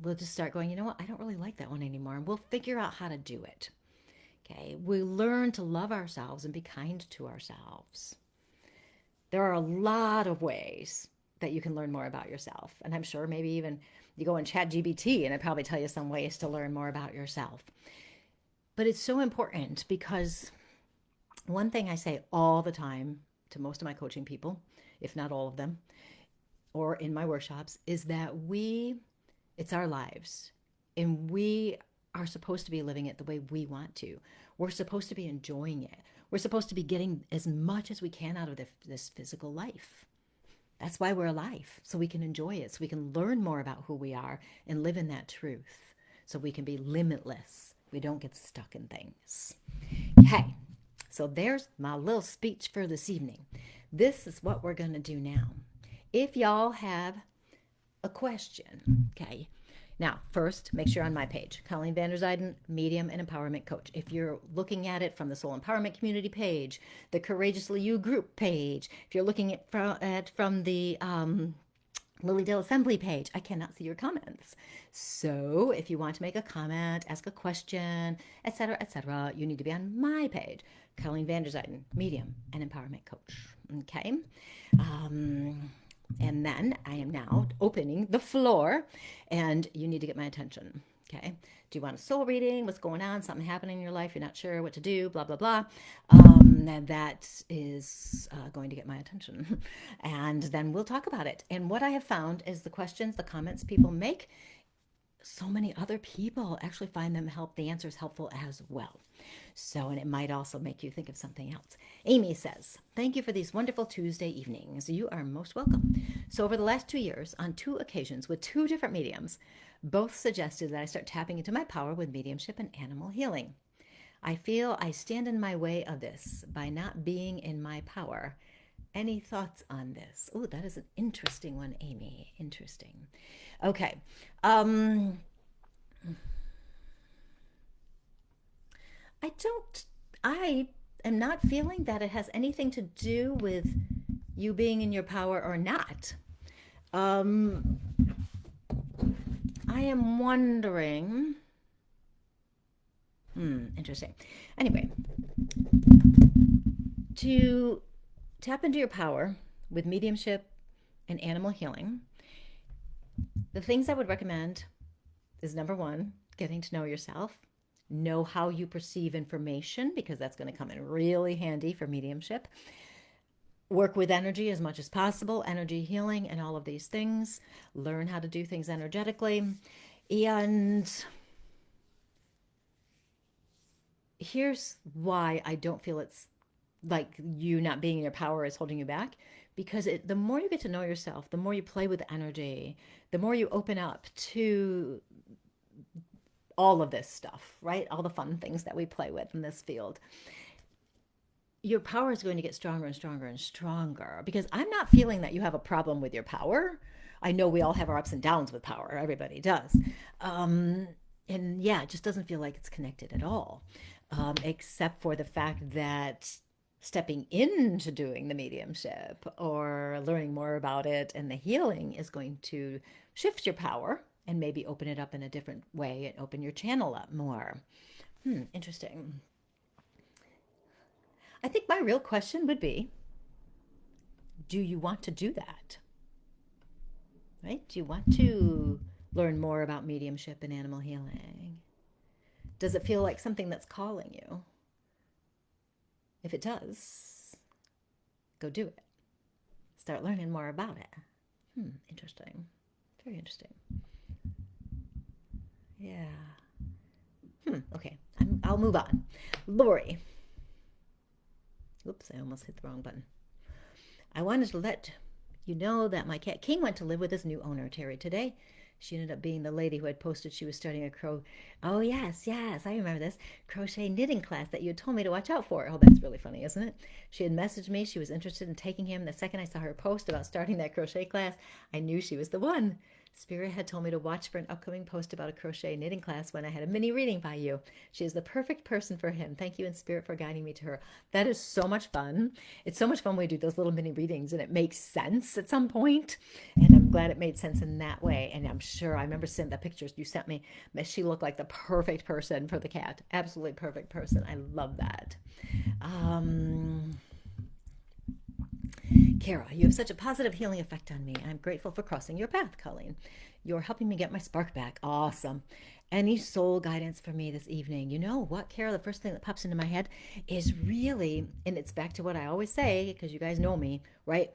We'll just start going, you know what? I don't really like that one anymore. And we'll figure out how to do it. Okay. We learn to love ourselves and be kind to ourselves. There are a lot of ways that you can learn more about yourself. And I'm sure maybe even you go and chat GBT and it'll probably tell you some ways to learn more about yourself. But it's so important because one thing I say all the time to most of my coaching people, if not all of them, or in my workshops, is that it's our lives and we are supposed to be living it the way we want to. We're supposed to be enjoying it. We're supposed to be getting as much as we can out of this physical life. That's why we're alive, so we can enjoy it, so we can learn more about who we are and live in that truth, so we can be limitless. We don't get stuck in things. Okay, so there's my little speech for this evening. This is what we're going to do now. If y'all have a question, okay. Now, first, make sure you're on my page, Colleen Vanderzyden, Medium and Empowerment Coach. If you're looking at it from the Soul Empowerment Community page, the Courageously You group page, if you're looking at from the Lilydale Assembly page, I cannot see your comments. So if you want to make a comment, ask a question, etc., you need to be on my page, Colleen Vanderzyden, Medium and Empowerment Coach. Okay. And then I am now opening the floor and you need to get my attention. Okay. Do you want a soul reading? What's going on? Something happening in your life? You're not sure what to do, blah, blah, blah. That is going to get my attention. And then we'll talk about it. And what I have found is the questions, the comments people make, so many other people actually find the answers helpful as well. So, and it might also make you think of something else. Amy says, thank you for these wonderful Tuesday evenings. You are most welcome. So over the last 2 years, on 2 occasions with 2 different mediums, both suggested that I start tapping into my power with mediumship and animal healing. I feel I stand in my way of this by not being in my power. Any thoughts on this? Oh, that is an interesting one, Amy. Interesting. Okay. I am not feeling that it has anything to do with you being in your power or not. I am wondering. Interesting. Anyway, to tap into your power with mediumship and animal healing, the things I would recommend is number 1, getting to know yourself. Know how you perceive information, because that's going to come in really handy for mediumship. Work with energy as much as possible, energy healing and all of these things. Learn how to do things energetically. And here's why I don't feel it's like you not being in your power is holding you back. Because the more you get to know yourself, the more you play with energy, the more you open up to all of this stuff, right? All the fun things that we play with in this field. Your power is going to get stronger and stronger and stronger, because I'm not feeling that you have a problem with your power. I know we all have our ups and downs with power. Everybody does. And yeah, it just doesn't feel like it's connected at all, except for the fact that stepping into doing the mediumship or learning more about it and the healing is going to shift your power and maybe open it up in a different way and open your channel up more. Interesting. I think my real question would be, do you want to do that? Right? Do you want to learn more about mediumship and animal healing? Does it feel like something that's calling you? If it does, go do it. Start learning more about it. Interesting. Very interesting. Yeah. Okay. I'll move on. Lori. Oops, I almost hit the wrong button. I wanted to let you know that my cat King went to live with his new owner, Terry, today. She ended up being the lady who had posted she was starting a Oh, yes, I remember this. Crochet knitting class that you had told me to watch out for. Oh, that's really funny, isn't it? She had messaged me. She was interested in taking him. The second I saw her post about starting that crochet class, I knew she was the one. Spirit had told me to watch for an upcoming post about a crochet knitting class when I had a mini reading by you. She is the perfect person for him. Thank you in spirit for guiding me to her. That is so much fun. It's so much fun when we do those little mini readings and it makes sense at some point. And I'm glad it made sense in that way. And I'm sure I remember seeing the pictures you sent me. She looked like the perfect person for the cat. Absolutely perfect person. I love that. Kara, you have such a positive healing effect on me. I'm grateful for crossing your path, Colleen. You're helping me get my spark back. Awesome. Any soul guidance for me this evening? You know what, Kara? The first thing that pops into my head is really, and it's back to what I always say, because you guys know me, right?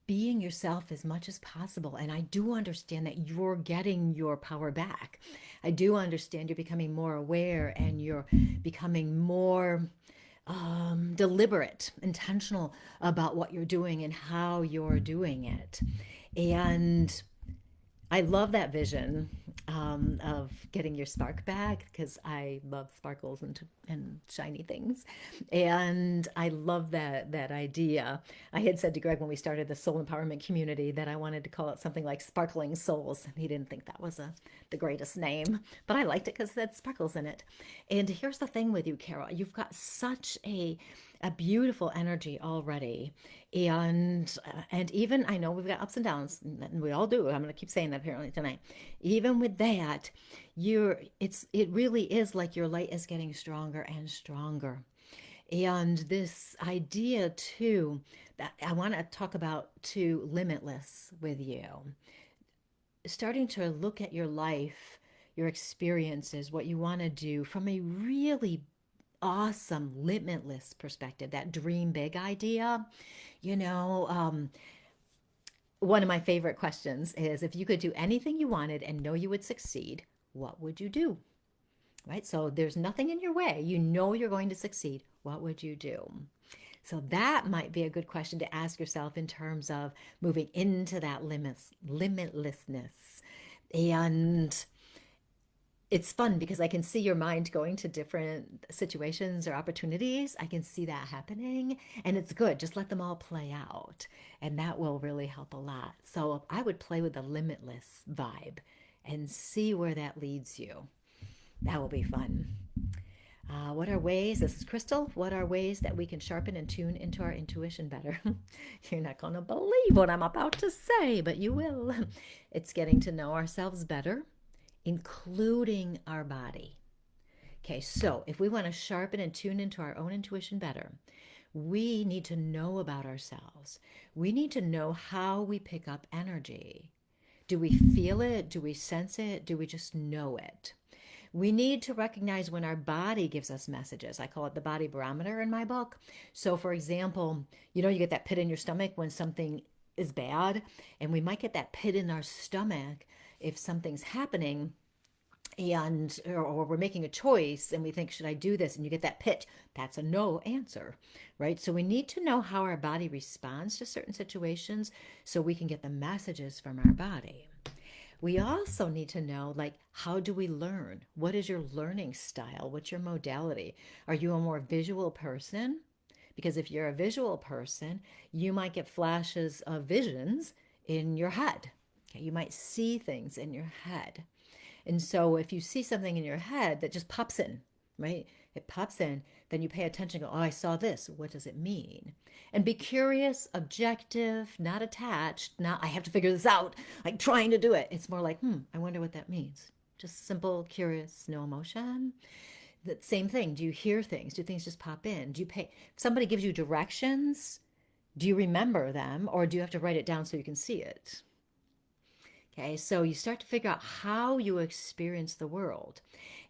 Being yourself as much as possible. And I do understand that you're getting your power back. I do understand you're becoming more aware and you're becoming more deliberate, intentional about what you're doing and how you're doing it. And I love that vision of getting your spark back because I love sparkles and shiny things. And I love that idea. I had said to Greg when we started the soul empowerment community that I wanted to call it something like Sparkling Souls. He didn't think that was the greatest name, but I liked it because it had sparkles in it. And here's the thing with you, Carol. You've got such a beautiful energy already, and even I know we've got ups and downs, and we all do. I'm going to keep saying that apparently tonight. Even with that, it really is like your light is getting stronger and stronger. And this idea too that I want to talk about too, limitless with you, starting to look at your life, your experiences, what you want to do from a really awesome limitless perspective, that dream big idea. you know One of my favorite questions is, if you could do anything you wanted and know you would succeed, what would you do? Right? So there's nothing in your way, you're going to succeed. What would you do? So that might be a good question to ask yourself in terms of moving into that limitlessness. And it's fun because I can see your mind going to different situations or opportunities. I can see that happening, and it's good. Just let them all play out, and that will really help a lot. So I would play with the limitless vibe and see where that leads you. That will be fun. What are ways, this is Crystal, what are ways that we can sharpen and tune into our intuition better? You're not going to believe what I'm about to say, but you will. It's getting to know ourselves better, including our body. Okay, so if we want to sharpen and tune into our own intuition better, we need to know about ourselves. We need to know how we pick up energy. Do we feel it? Do we sense it? Do we just know it? We need to recognize when our body gives us messages. I call it the body barometer in my book. So for example, you get that pit in your stomach when something is bad, and we might get that pit in our stomach if something's happening, or we're making a choice and we think, should I do this? And you get that pit, that's a no answer, right? So we need to know how our body responds to certain situations so we can get the messages from our body. We also need to know, how do we learn? What is your learning style? What's your modality? Are you a more visual person? Because if you're a visual person, you might get flashes of visions in your head, Okay, you might see things in your head. And so if you see something in your head that just pops in, right? It pops in, then you pay attention, go, oh, I saw this. What does it mean? And be curious, objective, not attached, not, I have to figure this out, like trying to do it. It's more like, I wonder what that means. Just simple, curious, no emotion. The same thing. Do you hear things? Do things just pop in? Do you pay, if somebody gives you directions, do you remember them or do you have to write it down so you can see it? Okay, so you start to figure out how you experience the world.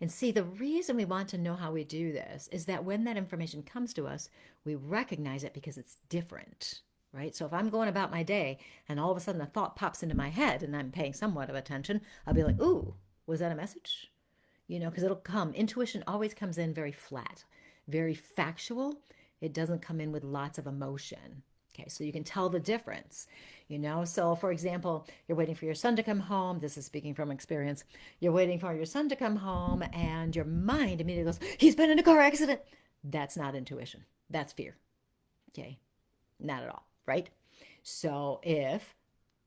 And see, the reason we want to know how we do this is that when that information comes to us, we recognize it because it's different, right? So if I'm going about my day and all of a sudden a thought pops into my head and I'm paying somewhat of attention, I'll be like, ooh, was that a message? Because it'll come. Intuition always comes in very flat, very factual. It doesn't come in with lots of emotion. Okay, so you can tell the difference. So for example, you're waiting for your son to come home. This is speaking from experience. You're waiting for your son to come home and your mind immediately goes, he's been in a car accident. That's not intuition. That's fear. Okay, not at all, right? So if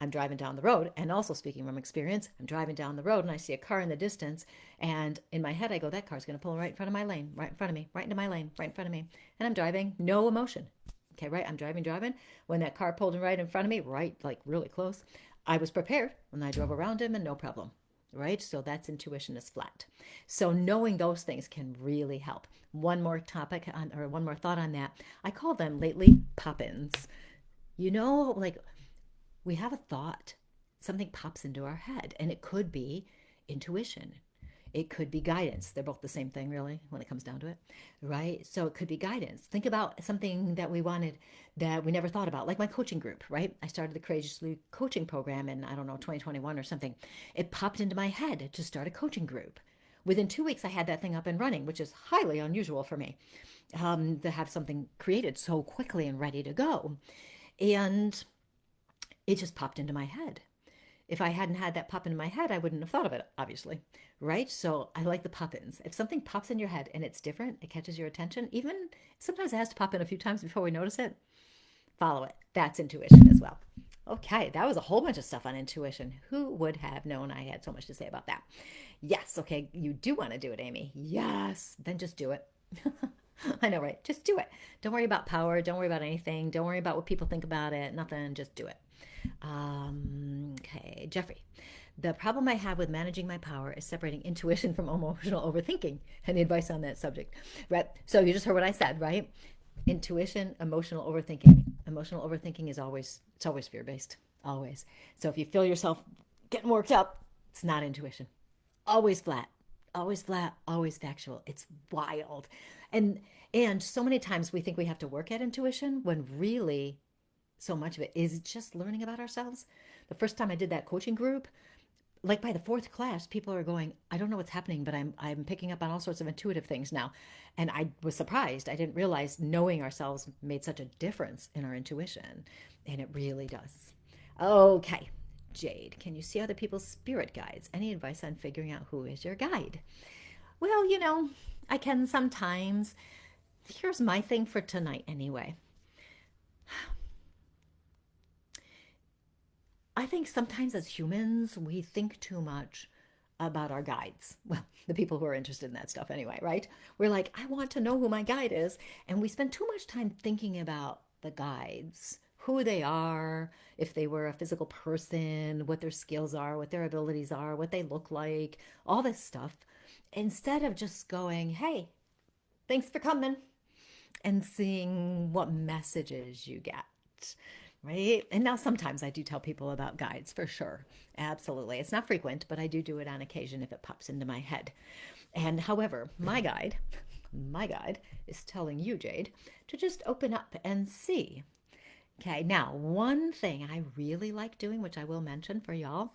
I'm driving down the road, and also speaking from experience, I'm driving down the road and I see a car in the distance, and in my head I go, that car's going to pull right in front of my lane, right in front of me, right into my lane, right in front of me. And I'm driving, no emotion. Okay, right? I'm driving. When that car pulled right in front of me, right, like really close, I was prepared and I drove around him and no problem, right? So that's intuition is flat. So knowing those things can really help. One more topic or one more thought on that. I call them lately pop-ins. Like we have a thought, something pops into our head, and it could be intuition. It could be guidance. They're both the same thing, really, when it comes down to it, right? So it could be guidance. Think about something that we wanted that we never thought about, like my coaching group, right? I started the Courageously coaching program in, 2021 or something. It popped into my head to start a coaching group. Within 2 weeks, I had that thing up and running, which is highly unusual for me to have something created so quickly and ready to go. And it just popped into my head. If I hadn't had that pop into my head, I wouldn't have thought of it, obviously, right? So I like the pop-ins. If something pops in your head and it's different, it catches your attention, even sometimes it has to pop in a few times before we notice it, follow it. That's intuition as well. Okay, that was a whole bunch of stuff on intuition. Who would have known I had so much to say about that? Yes, okay, you do want to do it, Amy. Yes, then just do it. I know, right? Just do it. Don't worry about power. Don't worry about anything. Don't worry about what people think about it. Nothing. Just do it. Okay, Jeffrey. The problem I have with managing my power is separating intuition from emotional overthinking. Any advice on that subject? Right. So you just heard what I said, right? Intuition, emotional overthinking. Emotional overthinking is always fear-based. Always. So if you feel yourself getting worked up, it's not intuition. Always flat. Always flat, always factual. It's wild. And so many times we think we have to work at intuition when really so much of it is just learning about ourselves. The first time I did that coaching group, like by the fourth class, people are going, I don't know what's happening, but I'm picking up on all sorts of intuitive things now. And I was surprised. I didn't realize knowing ourselves made such a difference in our intuition. And it really does. Okay, Jade, can you see other people's spirit guides? Any advice on figuring out who is your guide? Well, I can sometimes. Here's my thing for tonight anyway. I think sometimes as humans, we think too much about our guides. Well, the people who are interested in that stuff anyway, right? We're like, I want to know who my guide is. And we spend too much time thinking about the guides, who they are, if they were a physical person, what their skills are, what their abilities are, what they look like, all this stuff. Instead of just going, hey, thanks for coming, and seeing what messages you get. Right. And now sometimes I do tell people about guides for sure. Absolutely. It's not frequent, but I do it on occasion if it pops into my head. And however, my guide is telling you, Jade, to just open up and see. Okay. Now, one thing I really like doing, which I will mention for y'all,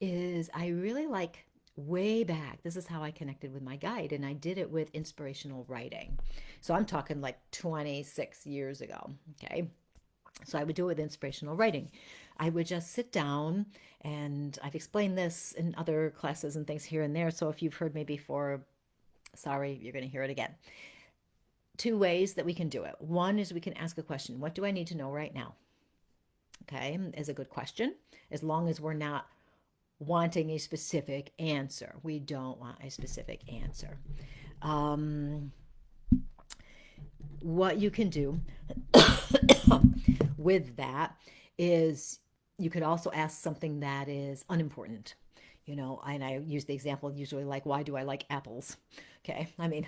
is I really like way back. This is how I connected with my guide, and I did it with inspirational writing. So I'm talking like 26 years ago. Okay. So I would do it with inspirational writing. I would just sit down, and I've explained this in other classes and things here and there. So if you've heard me before, sorry, you're going to hear it again. 2 ways that we can do it. One is we can ask a question. What do I need to know right now? okay, is a good question, as long as we're not wanting a specific answer. We don't want a specific answer. What you can do with that is you could also ask something that is unimportant. And I use the example usually like, why do I like apples? Okay, I mean,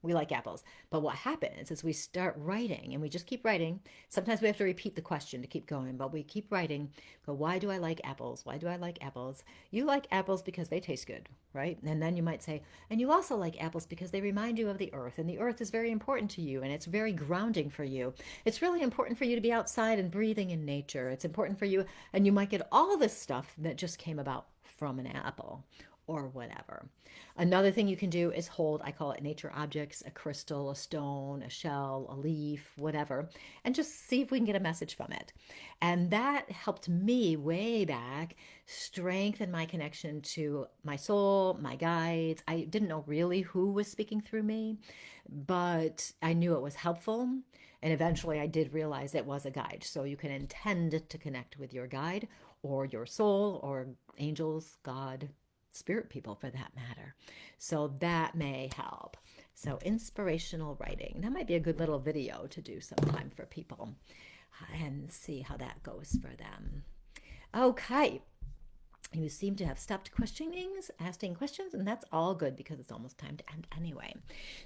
we like apples. But what happens is we start writing and we just keep writing. Sometimes we have to repeat the question to keep going, but we keep writing. Go, why do I like apples? Why do I like apples? You like apples because they taste good, right? And then you might say, and you also like apples because they remind you of the earth. And the earth is very important to you and it's very grounding for you. It's really important for you to be outside and breathing in nature. It's important for you. And you might get all this stuff that just came about from an apple or whatever. Another thing you can do is hold, I call it nature objects, a crystal, a stone, a shell, a leaf, whatever, and just see if we can get a message from it. And that helped me way back strengthen my connection to my soul, my guides. I didn't know really who was speaking through me, but I knew it was helpful. And eventually I did realize it was a guide. So you can intend to connect with your guide or your soul or angels, God, spirit people for that matter. So that may help. So inspirational writing, that might be a good little video to do sometime for people and see how that goes for them. Okay. You seem to have stopped asking questions, and that's all good because it's almost time to end anyway.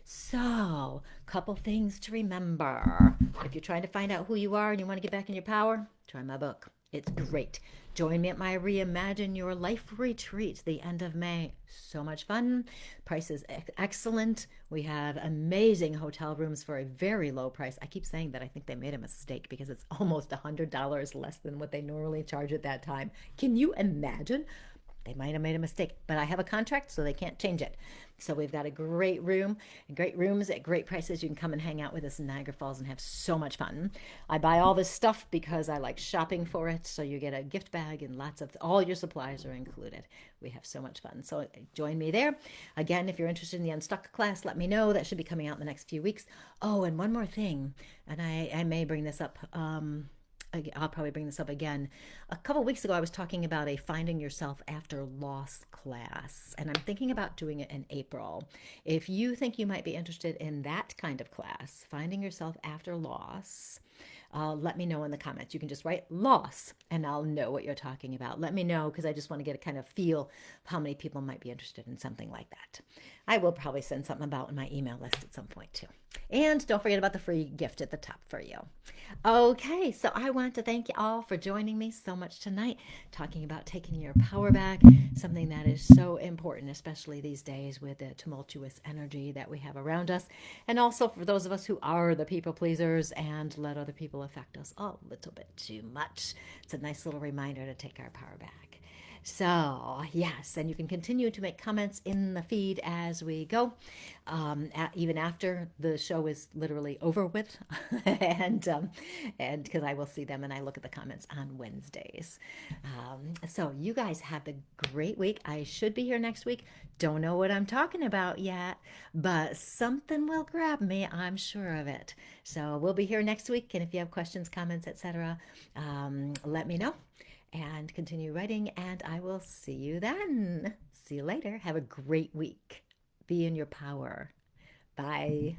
So, couple things to remember. If you're trying to find out who you are and you want to get back in your power, try my book. It's great. Join me at my Reimagine Your Life retreat the end of May. So much fun. Price is excellent. We have amazing hotel rooms for a very low price. I keep saying that I think they made a mistake because it's almost $100 less than what they normally charge at that time. Can you imagine? They might have made a mistake, but I have a contract, so they can't change it. So we've got a great room, great rooms at great prices. You can come and hang out with us in Niagara Falls and have so much fun. I buy all this stuff because I like shopping for it. So you get a gift bag and all your supplies are included. We have so much fun. So join me there. Again, if you're interested in the Unstuck class, let me know. That should be coming out in the next few weeks. Oh, and one more thing, and I may bring this up. I'll probably bring this up again. A couple weeks ago, I was talking about a Finding Yourself After Loss class, and I'm thinking about doing it in April. If you think you might be interested in that kind of class, Finding Yourself After Loss, let me know in the comments. You can just write loss and I'll know what you're talking about. Let me know because I just want to get a kind of feel of how many people might be interested in something like that. I will probably send something about in my email list at some point too. And don't forget about the free gift at the top for you. Okay, so I want to thank you all for joining me so much tonight, talking about taking your power back, something that is so important, especially these days with the tumultuous energy that we have around us. And also for those of us who are the people pleasers and let other people affect us a little bit too much. It's a nice little reminder to take our power back. So, yes, and you can continue to make comments in the feed as we go, even after the show is literally over with, and because I will see them and I look at the comments on Wednesdays. So you guys have a great week. I should be here next week. Don't know what I'm talking about yet, but something will grab me. I'm sure of it. So we'll be here next week, and if you have questions, comments, etc., let me know. And continue writing, and I will see you then. See you later. Have a great week. Be in your power. Bye.